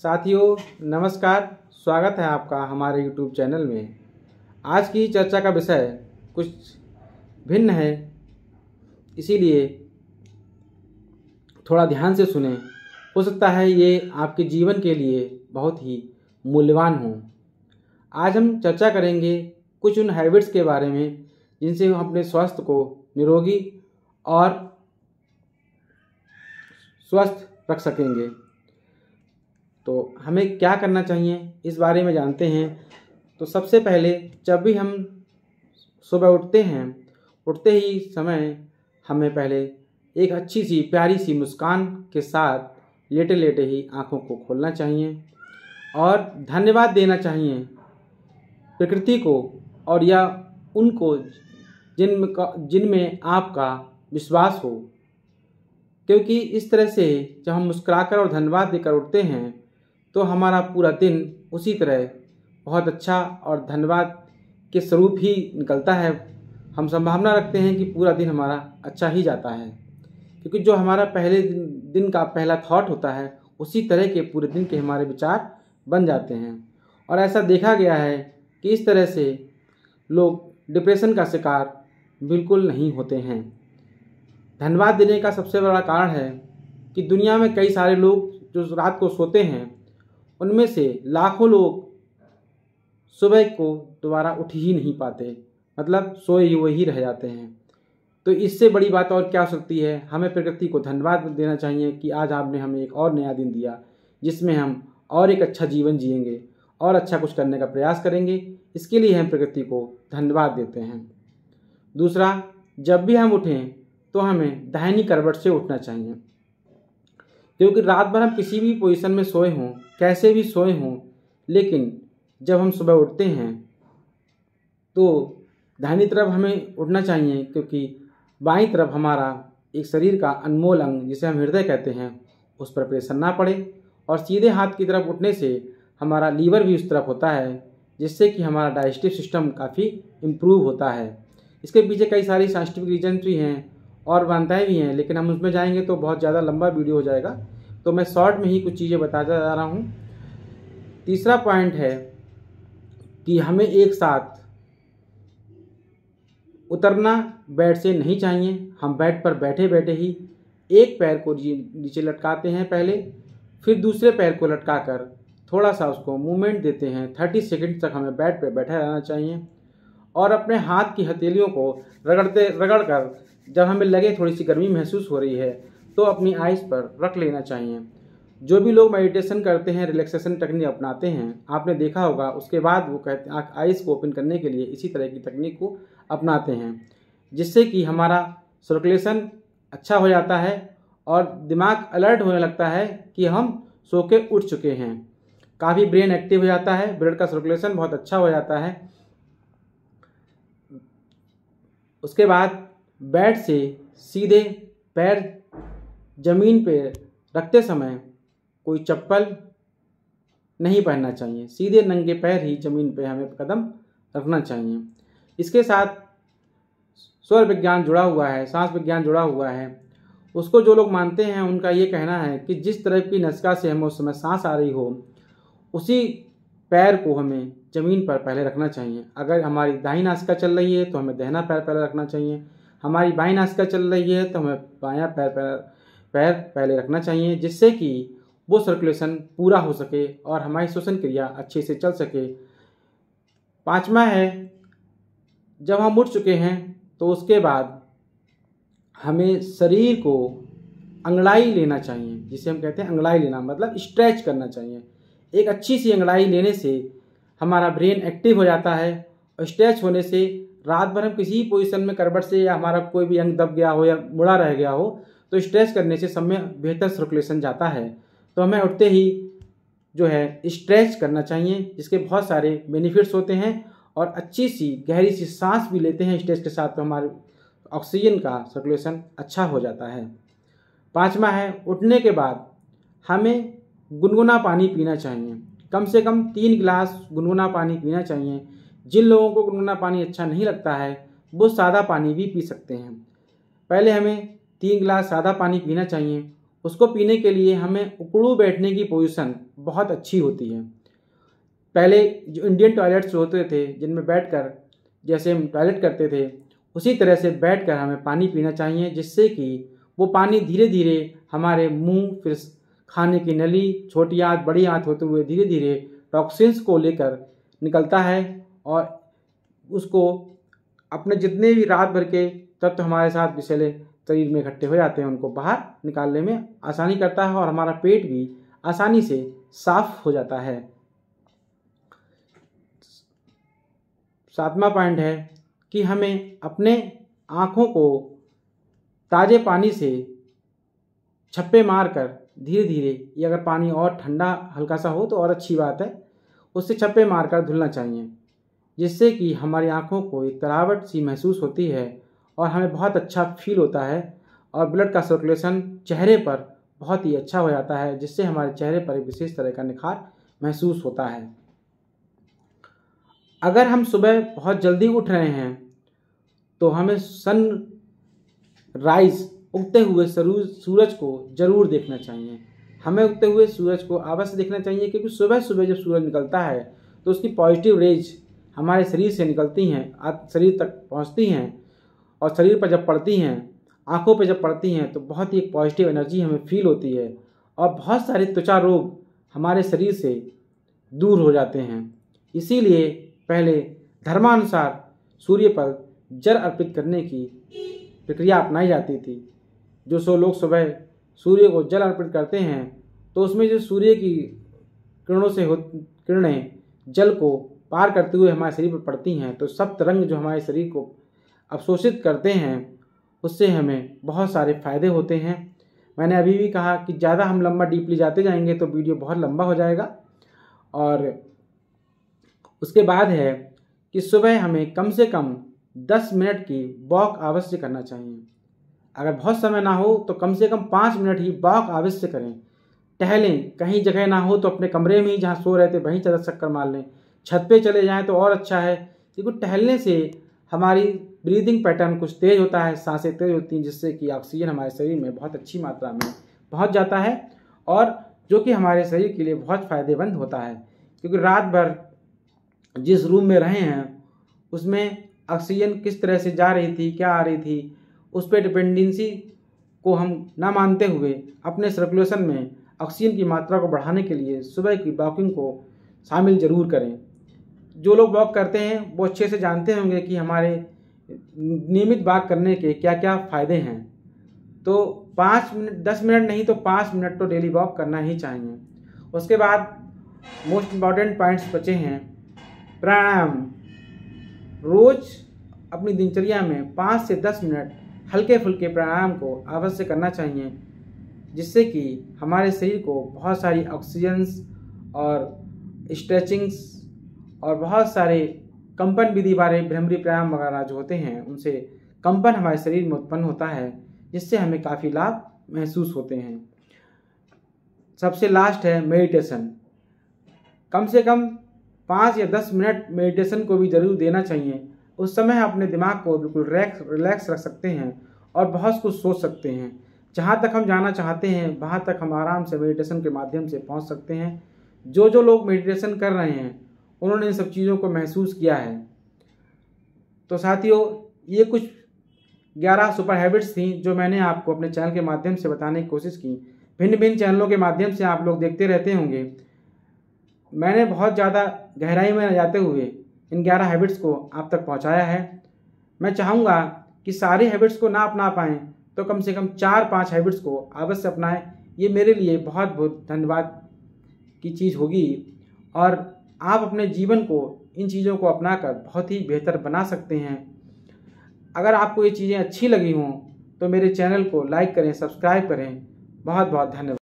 साथियों नमस्कार, स्वागत है आपका हमारे YouTube चैनल में। आज की चर्चा का विषय कुछ भिन्न है, इसीलिए थोड़ा ध्यान से सुने। हो सकता है ये आपके जीवन के लिए बहुत ही मूल्यवान हो। आज हम चर्चा करेंगे कुछ उन हैबिट्स के बारे में जिनसे हम अपने स्वास्थ्य को निरोगी और स्वस्थ रख सकेंगे। तो हमें क्या करना चाहिए इस बारे में जानते हैं। तो सबसे पहले जब भी हम सुबह उठते ही समय हमें पहले एक अच्छी सी प्यारी सी मुस्कान के साथ लेटे लेटे ही आँखों को खोलना चाहिए और धन्यवाद देना चाहिए प्रकृति को और या उनको जिनमें आपका विश्वास हो, क्योंकि इस तरह से जब हम मुस्कुराकर और धन्यवाद देकर उठते हैं तो हमारा पूरा दिन उसी तरह बहुत अच्छा और धन्यवाद के स्वरूप ही निकलता है। हम संभावना रखते हैं कि पूरा दिन हमारा अच्छा ही जाता है, क्योंकि जो हमारा पहले दिन का पहला थॉट होता है उसी तरह के पूरे दिन के हमारे विचार बन जाते हैं। और ऐसा देखा गया है कि इस तरह से लोग डिप्रेशन का शिकार बिल्कुल नहीं होते हैं। धन्यवाद देने का सबसे बड़ा कारण है कि दुनिया में कई सारे लोग जो रात को सोते हैं उनमें से लाखों लोग सुबह को दोबारा उठ ही नहीं पाते, मतलब सोए हुए ही रह जाते हैं। तो इससे बड़ी बात और क्या हो सकती है। हमें प्रकृति को धन्यवाद देना चाहिए कि आज आपने हमें एक और नया दिन दिया जिसमें हम और एक अच्छा जीवन जिएंगे और अच्छा कुछ करने का प्रयास करेंगे। इसके लिए हम प्रकृति को धन्यवाद देते हैं। दूसरा, जब भी हम उठें तो हमें दाहिनी करवट से उठना चाहिए, क्योंकि रात भर हम किसी भी पोजीशन में सोए हों, कैसे भी सोए हों, लेकिन जब हम सुबह उठते हैं तो दाहिनी तरफ हमें उठना चाहिए, क्योंकि बाईं तरफ हमारा एक शरीर का अनमोल अंग जिसे हम हृदय कहते हैं उस पर प्रेशर ना पड़े। और सीधे हाथ की तरफ उठने से हमारा लीवर भी उस तरफ होता है, जिससे कि हमारा डाइजेस्टिव सिस्टम काफ़ी इम्प्रूव होता है। इसके पीछे कई सारी साइंटिफिक रीजन भी हैं और मान्यताएँ भी हैं, लेकिन हम उसमें जाएंगे तो बहुत ज़्यादा लंबा वीडियो हो जाएगा, तो मैं शॉर्ट में ही कुछ चीज़ें बताता जा रहा हूँ। तीसरा पॉइंट है कि हमें एक साथ उतरना बेड से नहीं चाहिए। हम बेड पर बैठे बैठे ही एक पैर को नीचे लटकाते हैं पहले, फिर दूसरे पैर को लटकाकर थोड़ा सा उसको मूवमेंट देते हैं। 30 सेकंड तक हमें बेड पर बैठा रहना चाहिए और अपने हाथ की हथेलियों को रगड़ कर जब हमें लगे थोड़ी सी गर्मी महसूस हो रही है तो अपनी आइज़ पर रख लेना चाहिए। जो भी लोग मेडिटेशन करते हैं, रिलैक्सेशन टेक्निक अपनाते हैं, आपने देखा होगा उसके बाद वो कहते हैं आइज़ को ओपन करने के लिए इसी तरह की तकनीक को अपनाते हैं, जिससे कि हमारा सर्कुलेशन अच्छा हो जाता है और दिमाग अलर्ट होने लगता है कि हम सो के उठ चुके हैं। काफ़ी ब्रेन एक्टिव हो जाता है, ब्लड का सर्कुलेशन बहुत अच्छा हो जाता है। उसके बाद बेड से सीधे पैर जमीन पे रखते समय कोई चप्पल नहीं पहनना चाहिए। सीधे नंगे पैर ही जमीन पे हमें कदम रखना चाहिए। इसके साथ स्वर विज्ञान जुड़ा हुआ है, सांस विज्ञान जुड़ा हुआ है। उसको जो लोग मानते हैं उनका ये कहना है कि जिस तरह की नासिका से हमें उस समय सांस आ रही हो उसी पैर को हमें ज़मीन पर पहले रखना चाहिए। अगर हमारी दाहिनी नासिका चल रही है तो हमें दाहिना पैर पहले रखना चाहिए, हमारी बाईं नासिका चल रही है तो हमें बायां पैर पहले रखना चाहिए, जिससे कि वो सर्कुलेशन पूरा हो सके और हमारी श्वसन क्रिया अच्छे से चल सके। पांचवा है, जब हम उठ चुके हैं तो उसके बाद हमें शरीर को अंगड़ाई लेना चाहिए, जिसे हम कहते हैं अंगड़ाई लेना, मतलब स्ट्रेच करना चाहिए। एक अच्छी सी अंगड़ाई लेने से हमारा ब्रेन एक्टिव हो जाता है और स्ट्रेच होने से रात भर हम किसी पोजीशन में करवट से या हमारा कोई भी अंग दब गया हो या मुड़ा रह गया हो तो स्ट्रेच करने से सब में बेहतर सर्कुलेशन जाता है। तो हमें उठते ही जो है स्ट्रेच करना चाहिए, जिसके बहुत सारे बेनिफिट्स होते हैं और अच्छी सी गहरी सी सांस भी लेते हैं स्ट्रेच के साथ तो हमारे ऑक्सीजन का सर्कुलेशन अच्छा हो जाता है। पांचवा है, उठने के बाद हमें गुनगुना पानी पीना चाहिए। कम से कम 3 गिलास गुनगुना पानी पीना चाहिए। जिन लोगों को गुनगुना पानी अच्छा नहीं लगता है वो सादा पानी भी पी सकते हैं। पहले हमें 3 गिलास सादा पानी पीना चाहिए, उसको पीने के लिए हमें उकड़ू बैठने की पोजीशन बहुत अच्छी होती है। पहले जो इंडियन टॉयलेट्स होते थे जिनमें बैठकर जैसे हम टॉयलेट करते थे उसी तरह से बैठकर हमें पानी पीना चाहिए, जिससे कि वो पानी धीरे धीरे हमारे मुंह, फिर खाने की नली, छोटी आंत बड़ी आंत होते हुए धीरे धीरे टॉक्सिन्स को लेकर निकलता है और उसको अपने जितने भी रात भर के तत्व हमारे साथ विषैले शरीर में इकट्ठे हो जाते हैं उनको बाहर निकालने में आसानी करता है और हमारा पेट भी आसानी से साफ हो जाता है। 7वां पॉइंट है कि हमें अपने आँखों को ताज़े पानी से छप्पे मारकर धीरे धीरे, ये अगर पानी और ठंडा हल्का सा हो तो और अच्छी बात है, उससे छप्पे मारकर धुलना चाहिए, जिससे कि हमारी आँखों को एक तरावट सी महसूस होती है और हमें बहुत अच्छा फील होता है और ब्लड का सर्कुलेशन चेहरे पर बहुत ही अच्छा हो जाता है, जिससे हमारे चेहरे पर एक विशेष तरह का निखार महसूस होता है। अगर हम सुबह बहुत जल्दी उठ रहे हैं तो हमें सन राइज, उगते हुए सूरज को ज़रूर देखना चाहिए। हमें उगते हुए सूरज को अवश्य देखना चाहिए, क्योंकि सुबह सुबह जब सूरज निकलता है तो उसकी पॉजिटिव रेज हमारे शरीर से निकलती हैं, शरीर तक पहुंचती हैं और शरीर पर जब पड़ती हैं, आँखों पर जब पड़ती हैं तो बहुत ही एक पॉजिटिव एनर्जी हमें फील होती है और बहुत सारे त्वचा रोग हमारे शरीर से दूर हो जाते हैं। इसीलिए पहले धर्मानुसार सूर्य पर जल अर्पित करने की प्रक्रिया अपनाई जाती थी। जो लोग सुबह सूर्य को जल अर्पित करते हैं तो उसमें जो सूर्य की किरणों से किरणें जल को पार करते हुए हमारे शरीर पर पड़ती हैं तो सप्त रंग जो हमारे शरीर को अवशोषित करते हैं उससे हमें बहुत सारे फायदे होते हैं। मैंने अभी भी कहा कि ज़्यादा हम लंबा डीपली जाते जाएंगे तो वीडियो बहुत लंबा हो जाएगा। और उसके बाद है कि सुबह हमें कम से कम 10 मिनट की वॉक अवश्य करना चाहिए। अगर बहुत समय ना हो तो कम से कम 5 मिनट ही वॉक अवश्य करें, टहलें। कहीं जगह ना हो तो अपने कमरे में ही जहाँ सो रहे थे वहीं चक्कर मार लें, छत पे चले जाएं तो और अच्छा है, क्योंकि टहलने से हमारी ब्रीदिंग पैटर्न कुछ तेज़ होता है, सांसें तेज़ होती हैं, जिससे कि ऑक्सीजन हमारे शरीर में बहुत अच्छी मात्रा में पहुंच जाता है और जो कि हमारे शरीर के लिए बहुत फ़ायदेमंद होता है। क्योंकि रात भर जिस रूम में रहे हैं उसमें ऑक्सीजन किस तरह से जा रही थी, क्या आ रही थी, उस पर डिपेंडेंसी को हम ना मानते हुए अपने सर्कुलेशन में ऑक्सीजन की मात्रा को बढ़ाने के लिए सुबह की वॉकिंग को शामिल ज़रूर करें। जो लोग वॉक करते हैं वो अच्छे से जानते होंगे कि हमारे नियमित वॉक करने के क्या क्या फ़ायदे हैं। तो 5 मिनट, 10 मिनट नहीं तो 5 मिनट तो डेली वॉक करना ही चाहिए। उसके बाद मोस्ट इम्पॉर्टेंट पॉइंट्स बचे हैं प्राणायाम। रोज़ अपनी दिनचर्या में 5 से 10 मिनट हल्के फुल्के प्राणायाम को अवश्य करना चाहिए, जिससे कि हमारे शरीर को बहुत सारी ऑक्सीजन्स और स्ट्रेचिंग्स और बहुत सारे कंपन विधि वाले भ्रामरी प्राणायाम वगैरह जो होते हैं उनसे कंपन हमारे शरीर में उत्पन्न होता है, जिससे हमें काफ़ी लाभ महसूस होते हैं। सबसे लास्ट है मेडिटेशन। कम से कम 5 या 10 मिनट मेडिटेशन को भी ज़रूर देना चाहिए। उस समय अपने दिमाग को बिल्कुल रिलैक्स रख सकते हैं और बहुत कुछ सोच सकते हैं। जहाँ तक हम जाना चाहते हैं वहाँ तक हम आराम से मेडिटेशन के माध्यम से पहुँच सकते हैं। जो लोग मेडिटेशन कर रहे हैं उन्होंने इन सब चीज़ों को महसूस किया है। तो साथियों, ये कुछ 11 सुपर हैबिट्स थी जो मैंने आपको अपने चैनल के माध्यम से बताने की कोशिश की। भिन्न भिन्न चैनलों के माध्यम से आप लोग देखते रहते होंगे। मैंने बहुत ज़्यादा गहराई में जाते हुए इन 11 हैबिट्स को आप तक पहुंचाया है। मैं चाहूँगा कि सारी हैबिट्स को ना अपना पाएँ तो कम से कम 4-5 हैबिट्स को अवश्य अपनाएं। ये मेरे लिए बहुत बहुत धन्यवाद की चीज़ होगी और आप अपने जीवन को इन चीज़ों को अपनाकर बहुत ही बेहतर बना सकते हैं। अगर आपको ये चीज़ें अच्छी लगी हों तो मेरे चैनल को लाइक करें, सब्सक्राइब करें। बहुत बहुत धन्यवाद।